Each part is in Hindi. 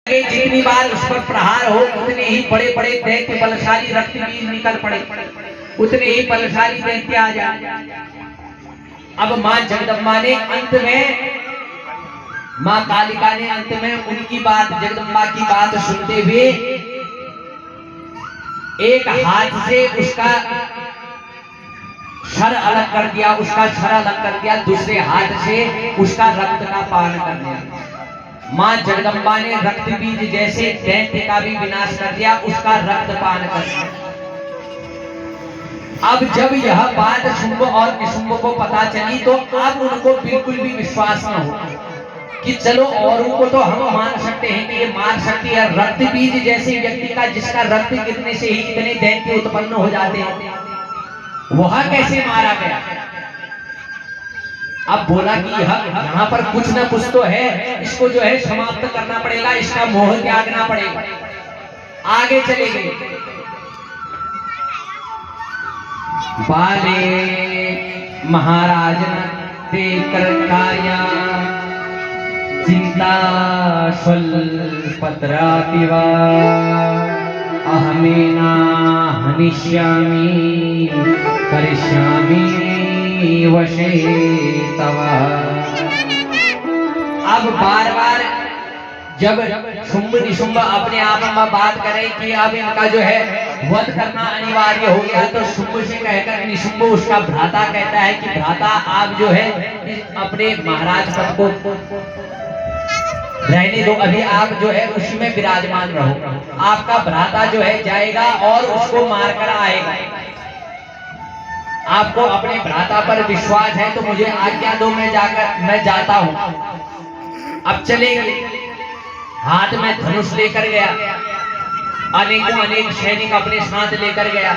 जितनी बार उस पर प्रहार हो उतने ही बड़े बड़े दैत्य बलशाली रक्त बीज निकल पड़े, उतने ही बलशाली दैत्य आ जाए। अब मां जगदम्बा ने अंत में, मां कालिका ने अंत में उनकी बात, जगदम्बा की बात सुनते हुए एक हाथ से उसका सर अलग कर दिया, उसका सर अलग कर दिया, दूसरे हाथ से उसका रक्त का पान कर दिया। मां जगदम्बा ने रक्त बीज जैसे दैत्य का भी विनाश कर दिया, उसका रक्त पान कर दिया। अब जब यह बात शुंभ और निशुंभ को पता चली तो अब उनको बिल्कुल भी विश्वास न हो कि चलो औरों को तो हम मान सकते हैं कि ये मार सकती है, रक्त बीज जैसे व्यक्ति का जिसका रक्त गिरने से ही इतने दैत्य उत्पन्न हो जाते हैं, वह कैसे मारा गया। अब बोला कि यहाँ पर कुछ ना कुछ तो है, इसको जो है समाप्त करना पड़ेगा, इसका मोह त्यागना पड़ेगा। आगे चले गए। बाले महाराज ते करकाया चिंता स्वल्पत्रापि वा अहमेना हनिष्यामि करिष्यामि वशे तव। अब बार बार जब शुंभ निशुंभ अपने आप में बात करें कि अब इनका जो है वध करना अनिवार्य हो गया, तो शुंभ से कहकर निशुंभ उसका भ्राता कहता है कि भ्राता आप जो है अपने महाराज पद को रहने दो, अभी आप जो है उसी में विराजमान रहो। आपका भ्राता जो है जाएगा और उसको मारकर आएगा। आपको अपने भ्राता पर विश्वास है तो मुझे आज्ञा दो, मैं जाता हूं। अब चलेंगे। हाथ में धनुष लेकर गया, अनेकों अनेक सैनिक अपने साथ लेकर गया।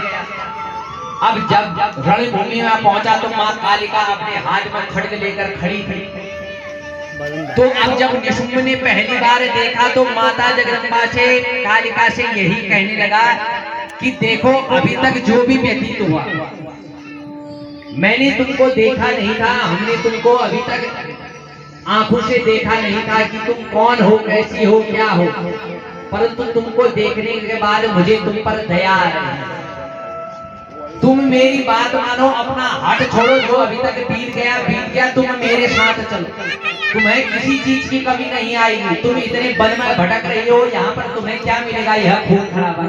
अब जब रणभूमि में पहुंचा तो मां कालिका अपने हाथ में खड्ग लेकर खड़ी थी। तो अब जब निशुंभ ने पहली बार देखा तो माता जगदम्बा से, कालिका से यही कहने लगा कि देखो अभी तक जो भी व्यतीत हुआ, मैंने तुमको देखा नहीं था, हमने तुमको अभी तक आंखों से देखा नहीं था कि तुम कौन हो, कैसी हो, क्या हो, परंतु तुमको देखने के बाद मुझे तुम पर दया आ रही है। तुम मेरी बात मानो, अपना हट छोड़ो, जो अभी तक बीत गया, तुम मेरे साथ चलो। तुम्हें किसी चीज की कमी नहीं आएगी। तुम इतने वन में भटक रही हो, यहाँ पर तुम्हें क्या मिलेगा, यह खून खराबा।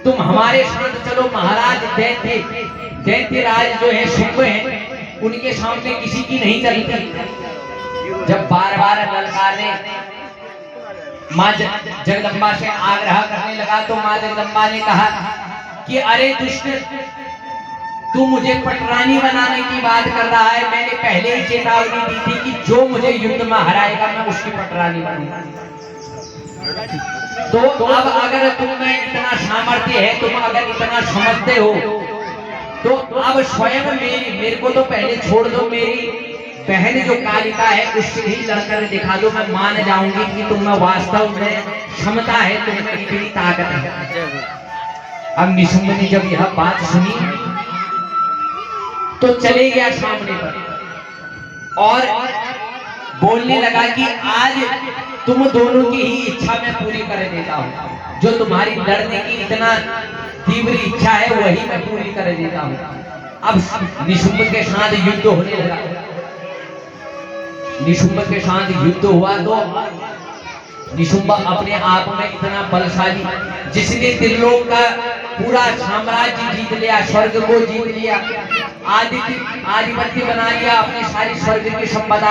तुम हमारे साथ चलो। महाराज दैत्य राज जो है शुंभ है, उनके सामने किसी की नहीं चलती। जब बार बार ललकारने मां जगदम्बा से आग्रह करने लगा तो मां जगदम्बा ने कहा कि अरे दुष्ट, तू मुझे पटरानी बनाने की बात कर रहा है। मैंने पहले ही चेतावनी दी थी कि जो मुझे युद्ध में हराएगा मैं उसकी पटरानी बनूंगा। तो अब अगर तुम में इतना सामर्थ्य है, तुम अगर इतना समझते हो, तो अब स्वयं मेरे को तो पहले छोड़ दो। मेरी बहन जो कालिका है उससे ही लड़कर दिखा दो, मैं मान जाऊंगी कि तुम में वास्तव में क्षमता है, तुम्हें इतनी ताकत है। अब निशुंभ ने जब यह बात सुनी तो चले गया सामने पर और बोलने लगा कि आज तुम दोनों की ही इच्छा मैं पूरी कर देता हूं। जो तुम्हारी लड़ने की इतना तीव्र इच्छा है वही मैं पूरी कर देता हूं। अब निशुंभ के साथ युद्ध होने लगा। निशुंभ के साथ युद्ध हुआ तो निशुंभ अपने आप में इतना बलशाली, जिसने त्रिलोक का पूरा साम्राज्य जीत लिया, स्वर्ग को जीत लिया, आधिपत्य बना लिया, अपनी सारी स्वर्ग की संपदा